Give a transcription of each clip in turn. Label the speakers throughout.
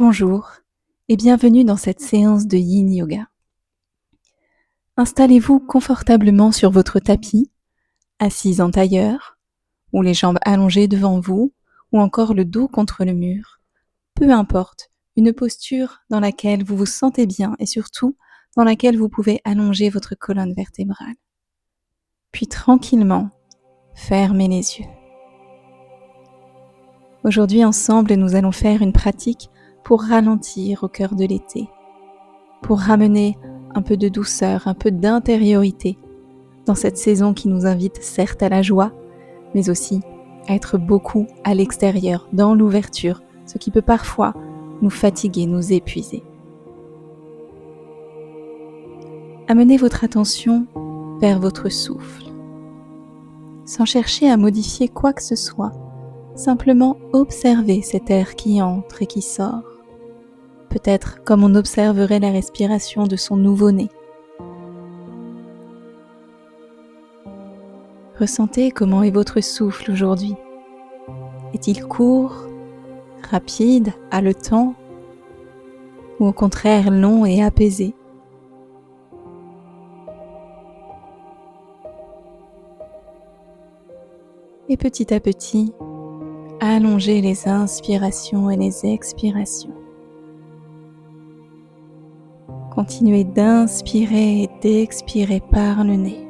Speaker 1: Bonjour et bienvenue dans cette séance de Yin Yoga. Installez-vous confortablement sur votre tapis, assise en tailleur, ou les jambes allongées devant vous, ou encore le dos contre le mur. Peu importe, une posture dans laquelle vous vous sentez bien et surtout dans laquelle vous pouvez allonger votre colonne vertébrale. Puis tranquillement, fermez les yeux. Aujourd'hui ensemble, nous allons faire une pratique pour ralentir au cœur de l'été, pour ramener un peu de douceur, un peu d'intériorité dans cette saison qui nous invite certes à la joie, mais aussi à être beaucoup à l'extérieur, dans l'ouverture, ce qui peut parfois nous fatiguer, nous épuiser. Amenez votre attention vers votre souffle, sans chercher à modifier quoi que ce soit, simplement observez cet air qui entre et qui sort, peut-être comme on observerait la respiration de son nouveau-né. Ressentez comment est votre souffle aujourd'hui. Est-il court, rapide, haletant, ou au contraire long et apaisé? Et petit à petit, allongez les inspirations et les expirations. Continuez d'inspirer et d'expirer par le nez.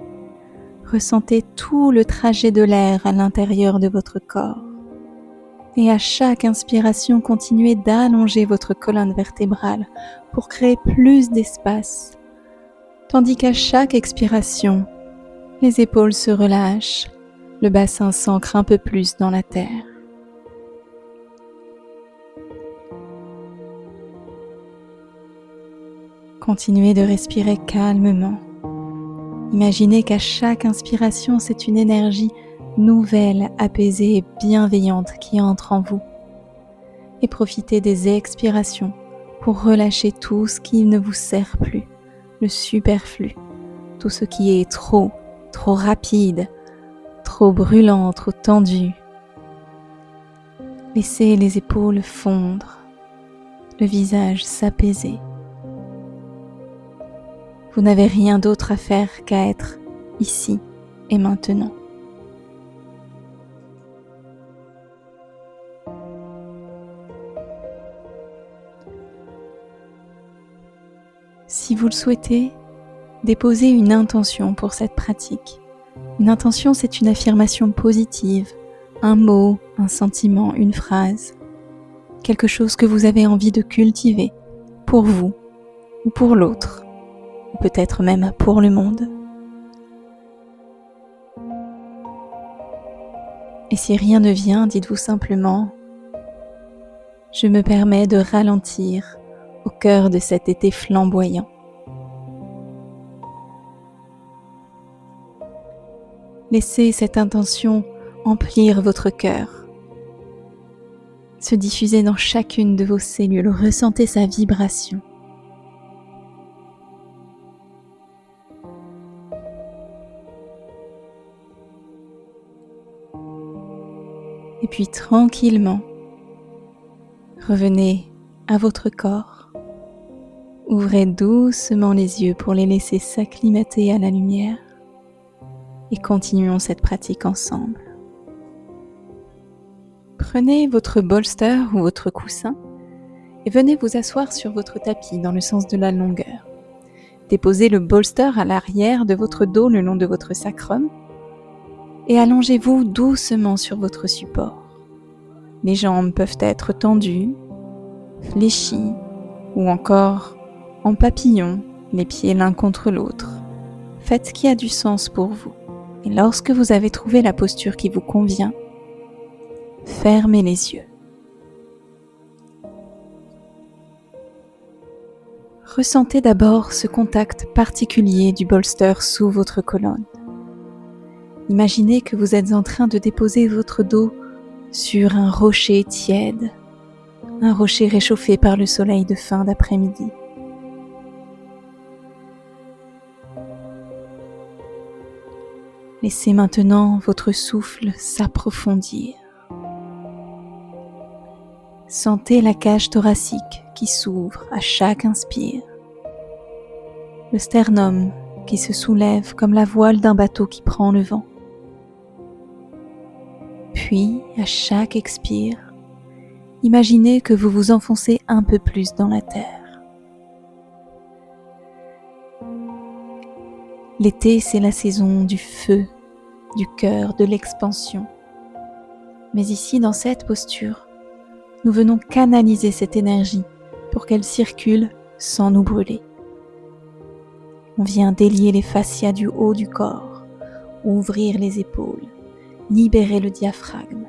Speaker 1: Ressentez tout le trajet de l'air à l'intérieur de votre corps. Et à chaque inspiration, continuez d'allonger votre colonne vertébrale pour créer plus d'espace. Tandis qu'à chaque expiration, les épaules se relâchent, le bassin s'ancre un peu plus dans la terre. Continuez de respirer calmement. Imaginez qu'à chaque inspiration, c'est une énergie nouvelle, apaisée et bienveillante qui entre en vous. Et profitez des expirations pour relâcher tout ce qui ne vous sert plus, le superflu, tout ce qui est trop rapide, trop brûlant, trop tendu. Laissez les épaules fondre, le visage s'apaiser. Vous n'avez rien d'autre à faire qu'à être ici et maintenant. Si vous le souhaitez, déposez une intention pour cette pratique. Une intention, c'est une affirmation positive, un mot, un sentiment, une phrase, quelque chose que vous avez envie de cultiver pour vous ou pour l'autre, ou peut-être même pour le monde. Et si rien ne vient, dites-vous simplement « Je me permets de ralentir au cœur de cet été flamboyant ». Laissez cette intention emplir votre cœur, se diffuser dans chacune de vos cellules, ressentez sa vibration. Et puis tranquillement, revenez à votre corps, ouvrez doucement les yeux pour les laisser s'acclimater à la lumière et continuons cette pratique ensemble. Prenez votre bolster ou votre coussin et venez vous asseoir sur votre tapis dans le sens de la longueur. Déposez le bolster à l'arrière de votre dos le long de votre sacrum et allongez-vous doucement sur votre support. Les jambes peuvent être tendues, fléchies ou encore en papillon, les pieds l'un contre l'autre. Faites ce qui a du sens pour vous. Et lorsque vous avez trouvé la posture qui vous convient, fermez les yeux. Ressentez d'abord ce contact particulier du bolster sous votre colonne. Imaginez que vous êtes en train de déposer votre dos sur un rocher tiède, un rocher réchauffé par le soleil de fin d'après-midi. Laissez maintenant votre souffle s'approfondir. Sentez la cage thoracique qui s'ouvre à chaque inspire, le sternum qui se soulève comme la voile d'un bateau qui prend le vent. Puis, à chaque expire, imaginez que vous vous enfoncez un peu plus dans la terre. L'été, c'est la saison du feu, du cœur, de l'expansion. Mais ici, dans cette posture, nous venons canaliser cette énergie pour qu'elle circule sans nous brûler. On vient délier les fascias du haut du corps, ouvrir les épaules, libérer le diaphragme.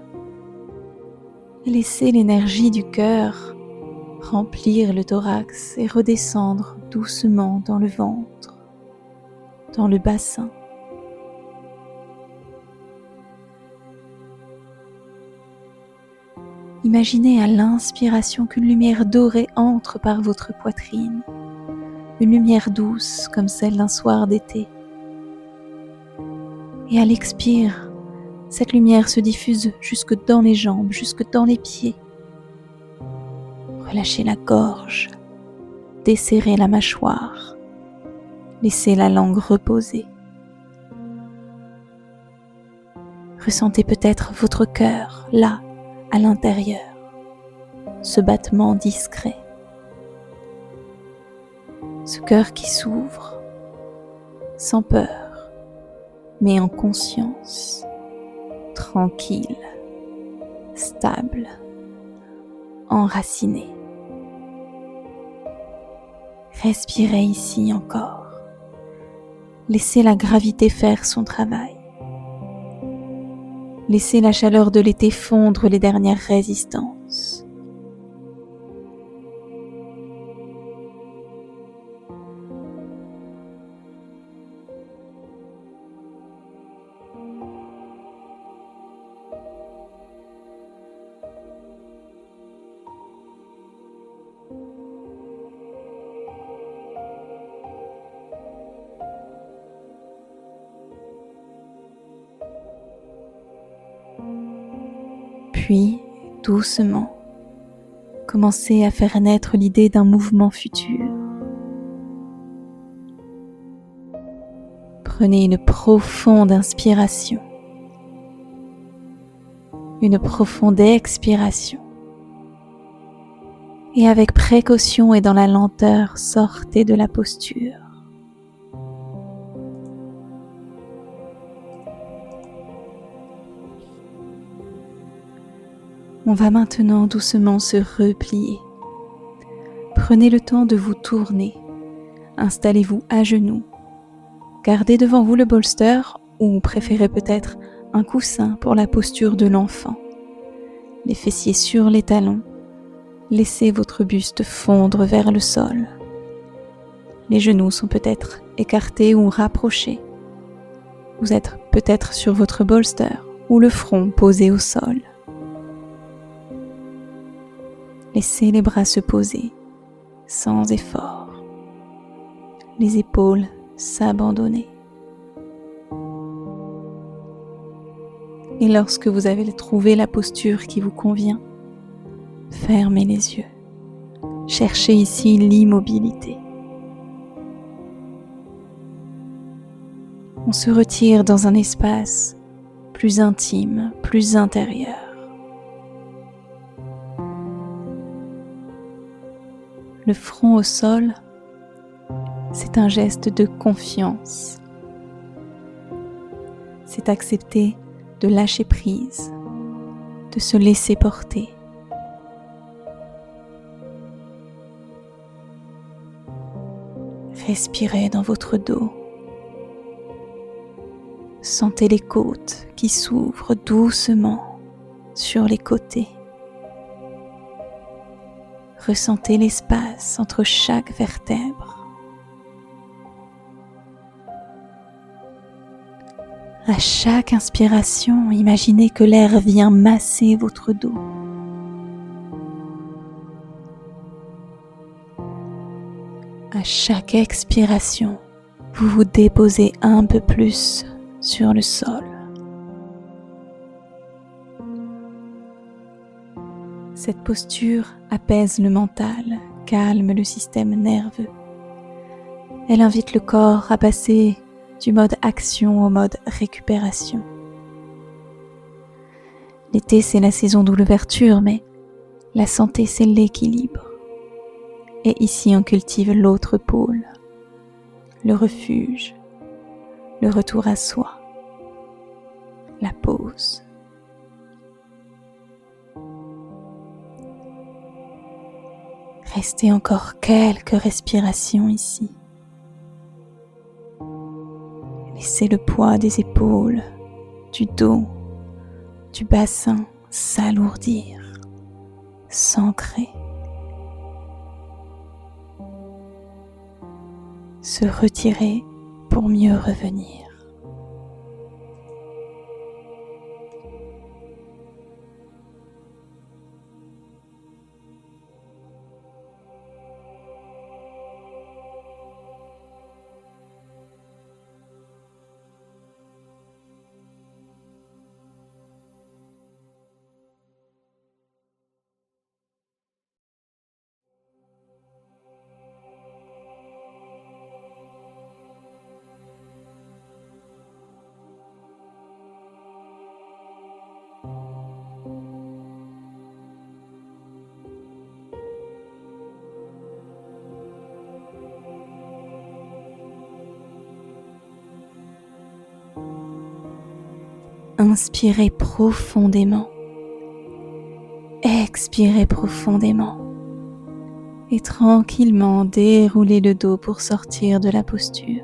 Speaker 1: Laissez l'énergie du cœur remplir le thorax et redescendre doucement dans le ventre, dans le bassin. Imaginez à l'inspiration qu'une lumière dorée entre par votre poitrine, une lumière douce comme celle d'un soir d'été. Et à l'expire, cette lumière se diffuse jusque dans les jambes, jusque dans les pieds. Relâchez la gorge, desserrez la mâchoire, laissez la langue reposer. Ressentez peut-être votre cœur là, à l'intérieur, ce battement discret. Ce cœur qui s'ouvre, sans peur, mais en conscience, tranquille, stable, enraciné. Respirez ici encore. Laissez la gravité faire son travail. Laissez la chaleur de l'été fondre les dernières résistances. Puis, doucement, commencez à faire naître l'idée d'un mouvement futur. Prenez une profonde inspiration, une profonde expiration. Et avec précaution et dans la lenteur, sortez de la posture. On va maintenant doucement se replier. Prenez le temps de vous tourner. Installez-vous à genoux. Gardez devant vous le bolster ou préférez peut-être un coussin pour la posture de l'enfant. Les fessiers sur les talons. Laissez votre buste fondre vers le sol. Les genoux sont peut-être écartés ou rapprochés. Vous êtes peut-être sur votre bolster ou le front posé au sol. Laissez les bras se poser, sans effort. Les épaules s'abandonner. Et lorsque vous avez trouvé la posture qui vous convient, fermez les yeux. Cherchez ici l'immobilité. On se retire dans un espace plus intime, plus intérieur. Le front au sol, c'est un geste de confiance. C'est accepter de lâcher prise, de se laisser porter. Respirez dans votre dos. Sentez les côtes qui s'ouvrent doucement sur les côtés. Ressentez l'espace entre chaque vertèbre. À chaque inspiration, imaginez que l'air vient masser votre dos. À chaque expiration, vous vous déposez un peu plus sur le sol. Cette posture apaise le mental, calme le système nerveux. Elle invite le corps à passer du mode action au mode récupération. L'été, c'est la saison d'ouverture, mais la santé, c'est l'équilibre. Et ici, on cultive l'autre pôle, le refuge, le retour à soi, la pause. Restez encore quelques respirations ici. Laissez le poids des épaules, du dos, du bassin s'alourdir, s'ancrer, se retirer pour mieux revenir. Inspirez profondément, expirez profondément et tranquillement déroulez le dos pour sortir de la posture.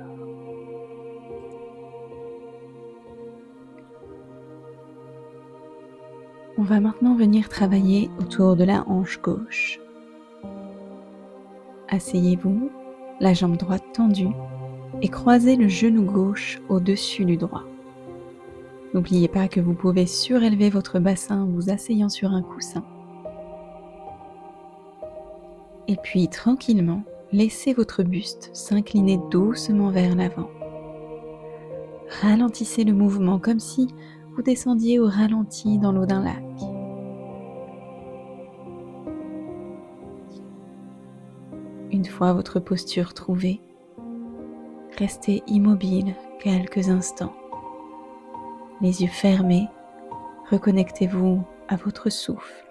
Speaker 1: On va maintenant venir travailler autour de la hanche gauche. Asseyez-vous, la jambe droite tendue et croisez le genou gauche au-dessus du droit. N'oubliez pas que vous pouvez surélever votre bassin en vous asseyant sur un coussin. Et puis tranquillement, laissez votre buste s'incliner doucement vers l'avant. Ralentissez le mouvement comme si vous descendiez au ralenti dans l'eau d'un lac. Une fois votre posture trouvée, restez immobile quelques instants. Les yeux fermés, reconnectez-vous à votre souffle.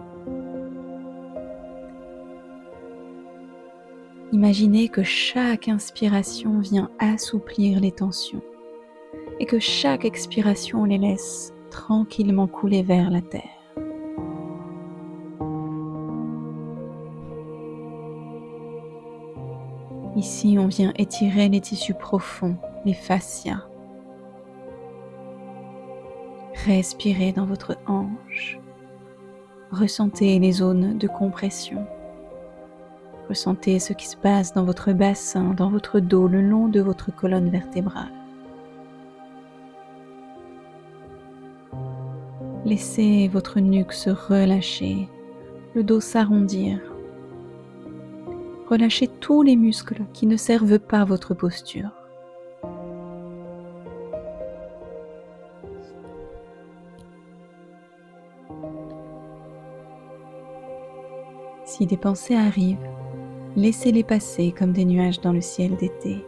Speaker 1: Imaginez que chaque inspiration vient assouplir les tensions et que chaque expiration les laisse tranquillement couler vers la terre. Ici, on vient étirer les tissus profonds, les fascias. Respirez dans votre hanche. Ressentez les zones de compression. Ressentez ce qui se passe dans votre bassin, dans votre dos, le long de votre colonne vertébrale. Laissez votre nuque se relâcher, le dos s'arrondir. Relâchez tous les muscles qui ne servent pas votre posture. Si des pensées arrivent, laissez-les passer comme des nuages dans le ciel d'été.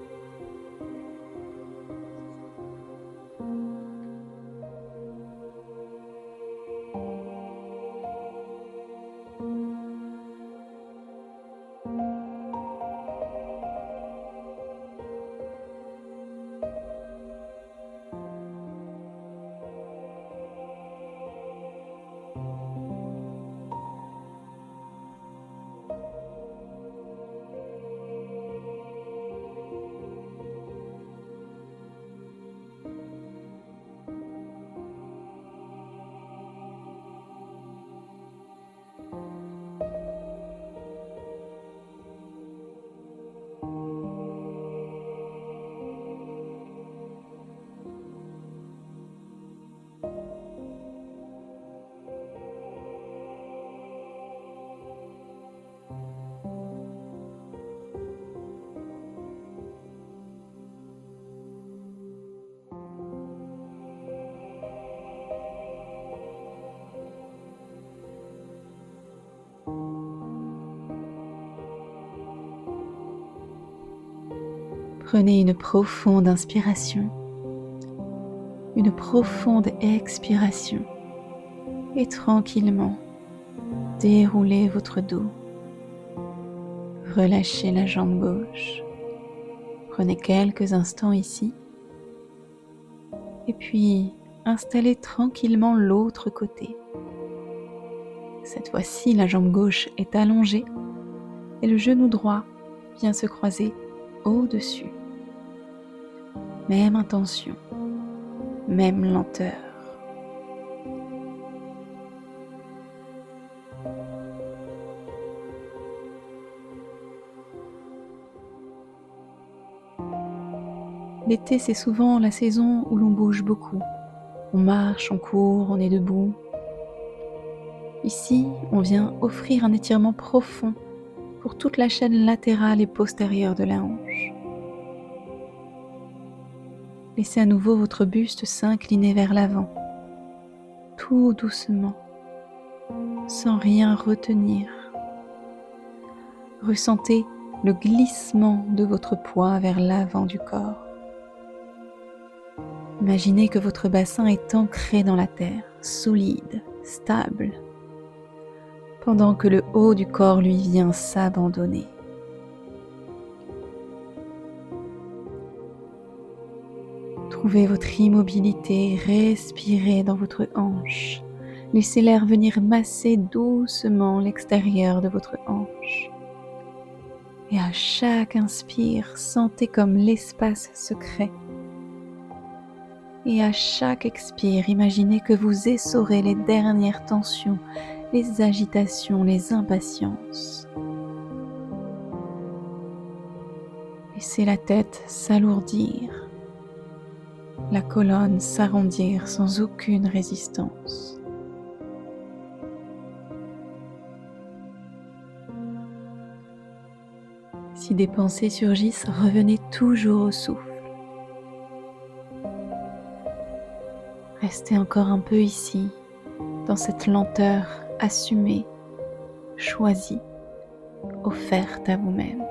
Speaker 1: Prenez une profonde inspiration, une profonde expiration et tranquillement déroulez votre dos. Relâchez la jambe gauche. Prenez quelques instants ici et puis installez tranquillement l'autre côté. Cette fois-ci, la jambe gauche est allongée et le genou droit vient se croiser au-dessus. Même intention, même lenteur. L'été, c'est souvent la saison où l'on bouge beaucoup. On marche, on court, on est debout. Ici, on vient offrir un étirement profond pour toute la chaîne latérale et postérieure de la hanche. Laissez à nouveau votre buste s'incliner vers l'avant, tout doucement, sans rien retenir. Ressentez le glissement de votre poids vers l'avant du corps. Imaginez que votre bassin est ancré dans la terre, solide, stable, pendant que le haut du corps lui vient s'abandonner. Trouvez votre immobilité, respirez dans votre hanche. Laissez l'air venir masser doucement l'extérieur de votre hanche. Et à chaque inspire, sentez comme l'espace se crée. Et à chaque expire, imaginez que vous essorez les dernières tensions, les agitations, les impatiences. Laissez la tête s'alourdir, la colonne s'arrondir sans aucune résistance. Si des pensées surgissent, revenez toujours au souffle. Restez encore un peu ici, dans cette lenteur assumée, choisie, offerte à vous-même.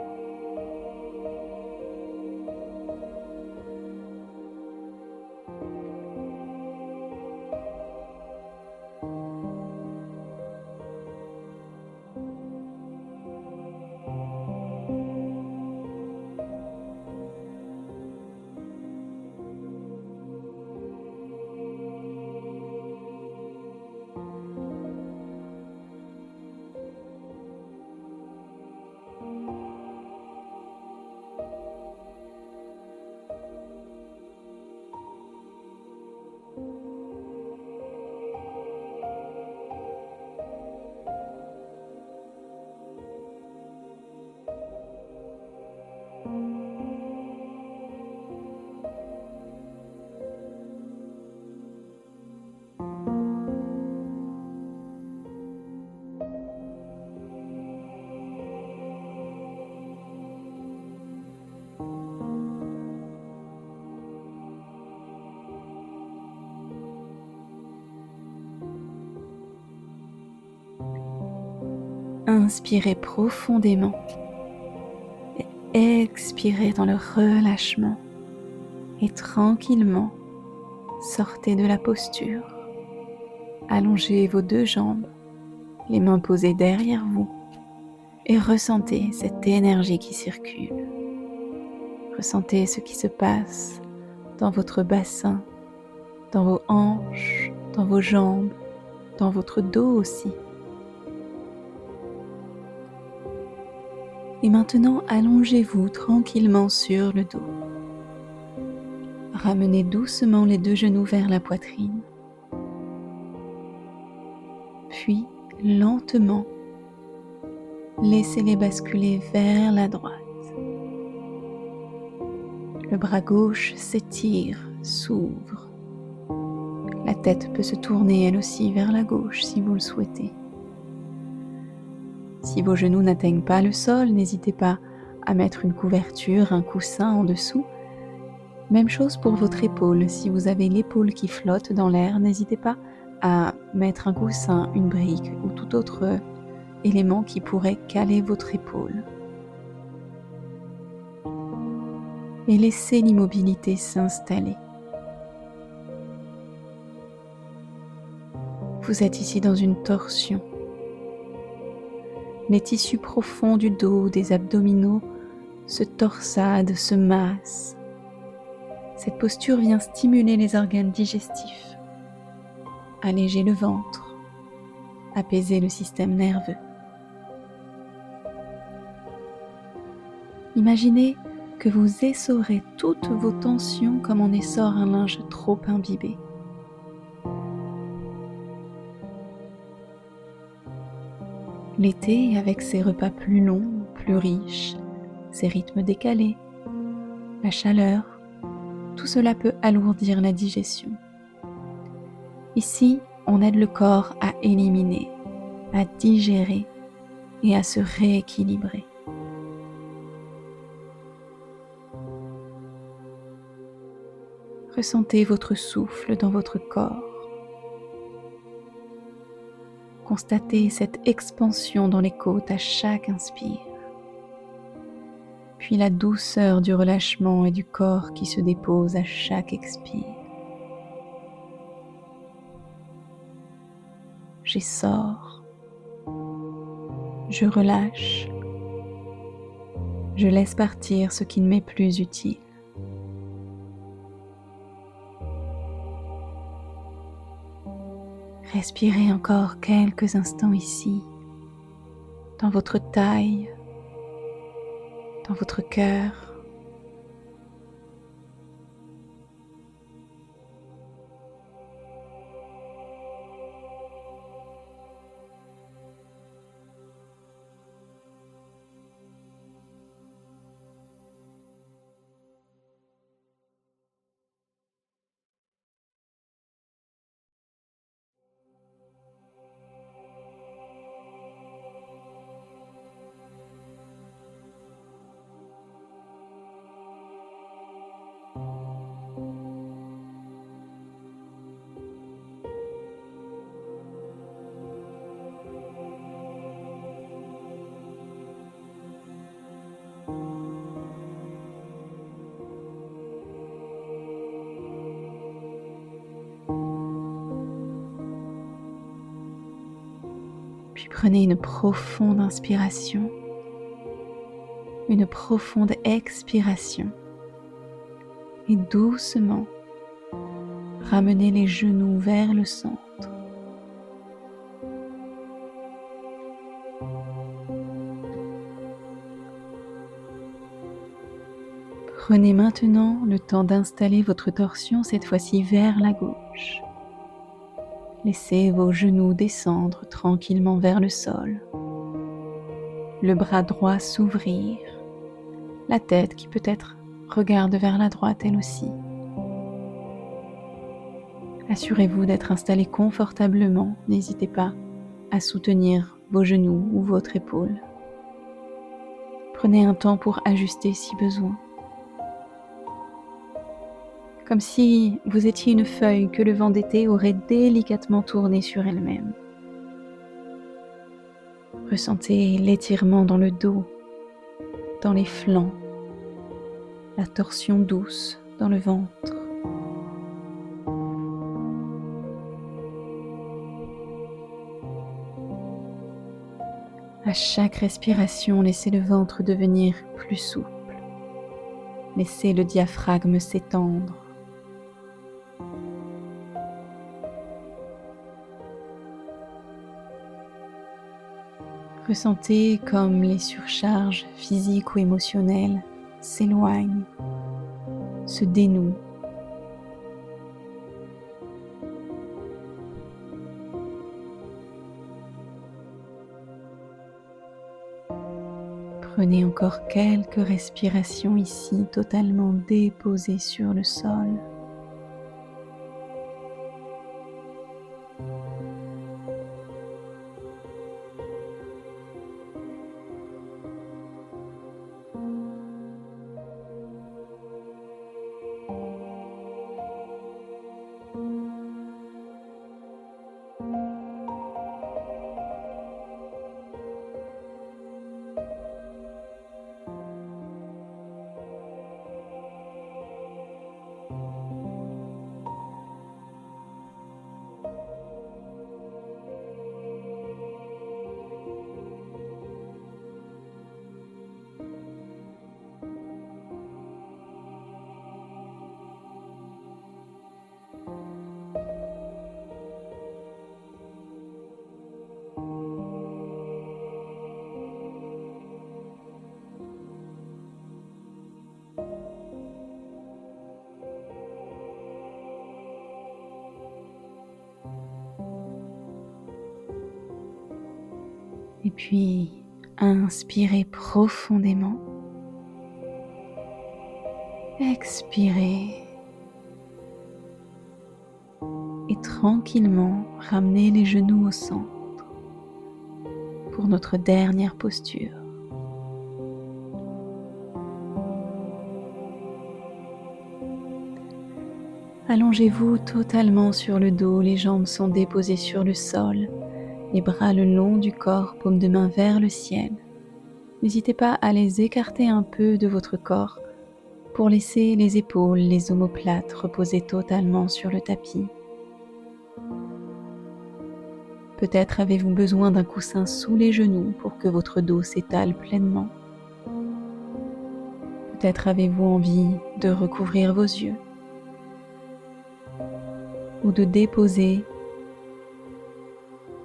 Speaker 1: Inspirez profondément et expirez dans le relâchement et tranquillement sortez de la posture. Allongez vos deux jambes, les mains posées derrière vous et ressentez cette énergie qui circule. Ressentez ce qui se passe dans votre bassin, dans vos hanches, dans vos jambes, dans votre dos aussi. Et maintenant, allongez-vous tranquillement sur le dos. Ramenez doucement les deux genoux vers la poitrine. Puis, lentement, laissez-les basculer vers la droite. Le bras gauche s'étire, s'ouvre. La tête peut se tourner elle aussi vers la gauche si vous le souhaitez. Si vos genoux n'atteignent pas le sol, n'hésitez pas à mettre une couverture, un coussin en dessous. Même chose pour votre épaule. Si vous avez l'épaule qui flotte dans l'air, n'hésitez pas à mettre un coussin, une brique ou tout autre élément qui pourrait caler votre épaule. et laissez l'immobilité s'installer. Vous êtes ici dans une torsion. Les tissus profonds du dos, des abdominaux se torsadent, se massent. Cette posture vient stimuler les organes digestifs, alléger le ventre, apaiser le système nerveux. Imaginez que vous essorez toutes vos tensions comme on essore un linge trop imbibé. L'été, avec ses repas plus longs, plus riches, ses rythmes décalés, la chaleur, tout cela peut alourdir la digestion. Ici, on aide le corps à éliminer, à digérer et à se rééquilibrer. Ressentez votre souffle dans votre corps. Constatez cette expansion dans les côtes à chaque inspire, puis la douceur du relâchement et du corps qui se dépose à chaque expire. J'essore, je relâche, je laisse partir ce qui ne m'est plus utile. Respirez encore quelques instants ici, dans votre taille, dans votre cœur. Puis prenez une profonde inspiration, une profonde expiration et doucement ramenez les genoux vers le centre. Prenez maintenant le temps d'installer votre torsion cette fois-ci vers la gauche. Laissez vos genoux descendre tranquillement vers le sol. Le bras droit s'ouvrir, la tête qui peut-être regarde vers la droite elle aussi. Assurez-vous d'être installé confortablement, n'hésitez pas à soutenir vos genoux ou votre épaule. Prenez un temps pour ajuster si besoin. Comme si vous étiez une feuille que le vent d'été aurait délicatement tournée sur elle-même. Ressentez l'étirement dans le dos, dans les flancs, la torsion douce dans le ventre. À chaque respiration, laissez le ventre devenir plus souple. Laissez le diaphragme s'étendre. Ressentez comme les surcharges physiques ou émotionnelles s'éloignent, se dénouent. Prenez encore quelques respirations ici, totalement déposées sur le sol. Et puis, inspirez profondément. Expirez. Et tranquillement, ramenez les genoux au centre pour notre dernière posture. Allongez-vous totalement sur le dos, les jambes sont déposées sur le sol, les bras le long du corps, paumes de main vers le ciel. N'hésitez pas à les écarter un peu de votre corps pour laisser les épaules, les omoplates reposer totalement sur le tapis. Peut-être avez-vous besoin d'un coussin sous les genoux pour que votre dos s'étale pleinement. Peut-être avez-vous envie de recouvrir vos yeux ou de déposer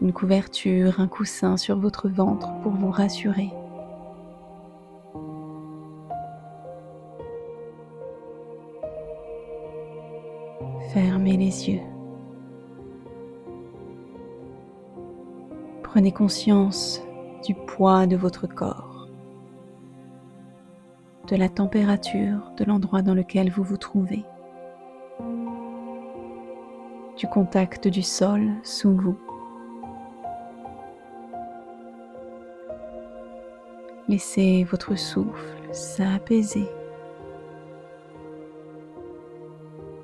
Speaker 1: une couverture, un coussin sur votre ventre pour vous rassurer. Fermez les yeux. Prenez conscience du poids de votre corps, de la température de l'endroit dans lequel vous vous trouvez, du contact du sol sous vous. Laissez votre souffle s'apaiser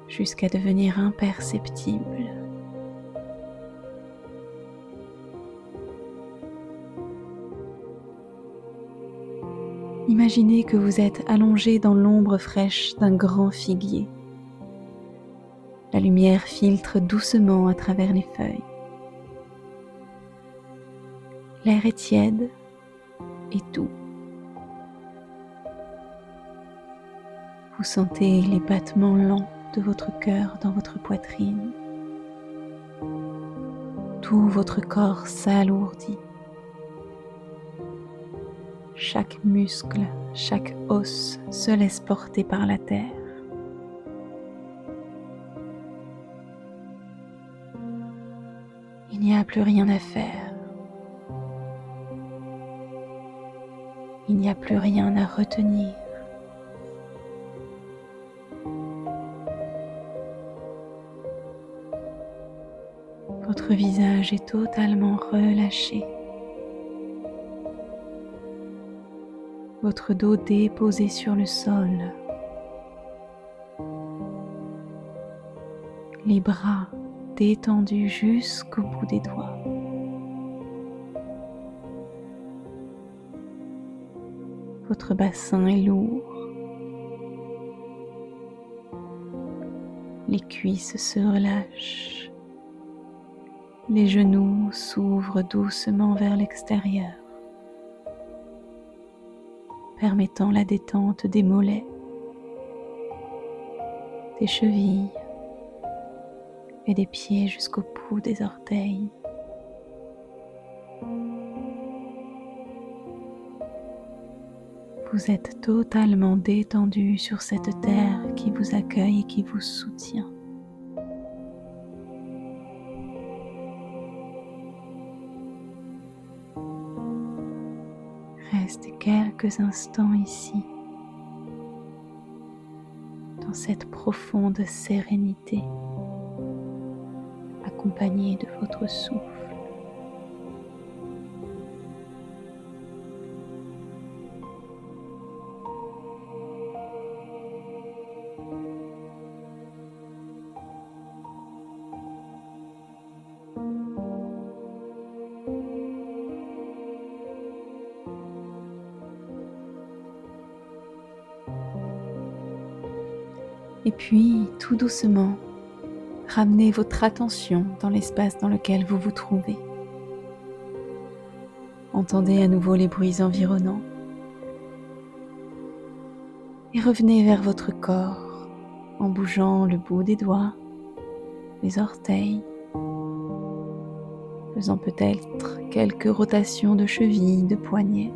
Speaker 1: jusqu'à devenir imperceptible. Imaginez que vous êtes allongé dans l'ombre fraîche d'un grand figuier. La lumière filtre doucement à travers les feuilles. L'air est tiède et doux. Vous sentez les battements lents de votre cœur dans votre poitrine. Tout votre corps s'alourdit. Chaque muscle, chaque os se laisse porter par la terre. Il n'y a plus rien à faire. Il n'y a plus rien à retenir. Votre visage est totalement relâché. Votre dos déposé sur le sol. Les bras détendus jusqu'au bout des doigts. Votre bassin est lourd. Les cuisses se relâchent. Les genoux s'ouvrent doucement vers l'extérieur, permettant la détente des mollets, des chevilles et des pieds jusqu'au bout des orteils. Vous êtes totalement détendu sur cette terre qui vous accueille et qui vous soutient. Restez quelques instants ici, dans cette profonde sérénité, accompagnée de votre souffle. Et puis, tout doucement, ramenez votre attention dans l'espace dans lequel vous vous trouvez. Entendez à nouveau les bruits environnants et revenez vers votre corps en bougeant le bout des doigts, les orteils, faisant peut-être quelques rotations de cheville, de poignets.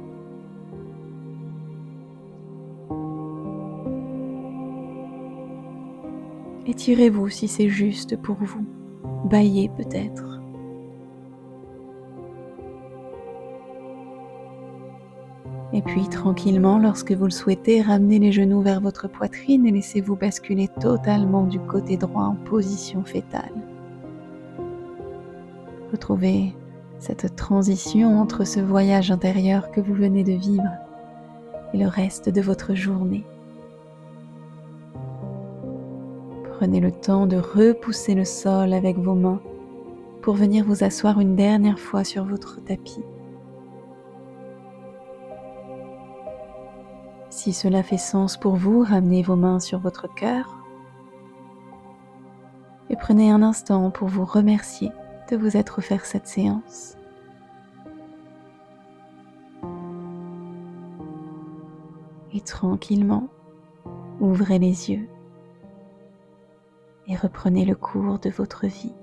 Speaker 1: Étirez-vous si c'est juste pour vous, bâillez peut-être. Et puis tranquillement, lorsque vous le souhaitez, ramenez les genoux vers votre poitrine et laissez-vous basculer totalement du côté droit en position fétale. Retrouvez cette transition entre ce voyage intérieur que vous venez de vivre et le reste de votre journée. Prenez le temps de repousser le sol avec vos mains pour venir vous asseoir une dernière fois sur votre tapis. Si cela fait sens pour vous, ramenez vos mains sur votre cœur et prenez un instant pour vous remercier de vous être offert cette séance. Et tranquillement, ouvrez les yeux et reprenez le cours de votre vie.